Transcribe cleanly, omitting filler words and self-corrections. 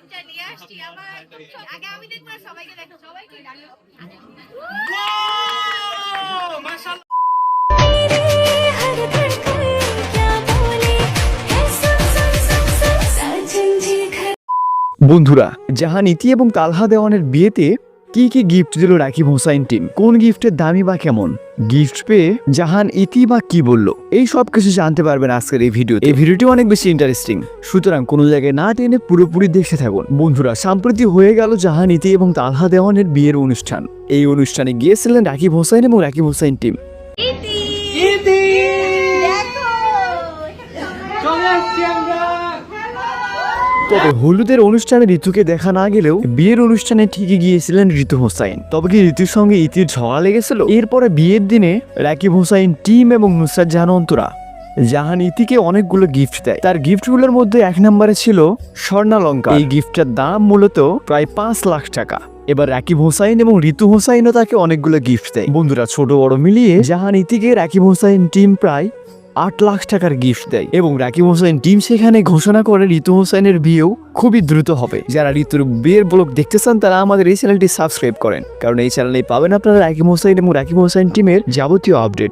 গিফটটা নিয়ে আসছি আমার আগে আমি দেখব সবাইকে দেখো সবাইকে ডাকো মাশাআল্লাহ বন্ধুরা, জাহান ইতি এবং তালহা দেওয়ানের বিয়েতে কি কি গিফট দিল রাকিব হোসাইন টিম, কোন গিফটের দামি বা কেমন, গিফট পেয়ে জাহান ইতি বা কি বললো, এই সব কিছু জানতে পারবেন আজকের এই ভিডিওতে। এই ভিডিওটি অনেক বেশি ইন্টারেস্টিং, সুতরাং কোনো জায়গায় না টেনে পুরোপুরি দেখতে থাকুন। বন্ধুরা, সম্প্রতি হয়ে গেল জাহান ইতি এবং তালহা দেওয়ানের বিয়ের অনুষ্ঠান। এই অনুষ্ঠানে গিয়েছিলেন রাকিব হোসাইন এবং রাকিব হোসাইন টিম। ইতি ইতি দেখো চলে আসছি আমরা। তবে হলুদের অনুষ্ঠানে ঋতুকে দেখা না গেলেও বিয়ের অনুষ্ঠানে ঠিকই গিয়েছিলেন ঋতু হোসাইন। তবে কি ঋতুর সঙ্গে ইতির ঝগড়া লেগেছিল? এরপরে বিয়ের দিনে রাকিব হোসাইন টিম এবং নুসরাত জাহান অন্তরা জাহান ইতিকে অনেকগুলো গিফট দেয়। তার গিফটগুলোর মধ্যে এক নম্বরে ছিল স্বর্ণালঙ্কার। এই গিফটটার দাম মূলত প্রায় 5 লাখ টাকা। এবার রাকিব হোসাইন এবং ঋতু হোসাইনও তাকে অনেকগুলো গিফট দেয়। বন্ধুরা, ছোট বড় মিলিয়ে জাহান ইতিকে রাকিব হোসাইন টিম প্রায় 8 লাখ টাকার গিফট দেয় এবং রাকিব হোসাইন টিম সেখানে ঘোষণা করে ঋতু হোসাইনের বিয়েও খুবই দ্রুত হবে। যারা ঋতুর বিয়ের ব্লগ দেখতে চান তারা আমাদের এই চ্যানেলটি সাবস্ক্রাইব করেন, কারণ এই চ্যানেলে পাবেন আপনারা রাকিব হোসাইন এবং রাকিব হোসাইন টিমের যাবতীয় আপডেট।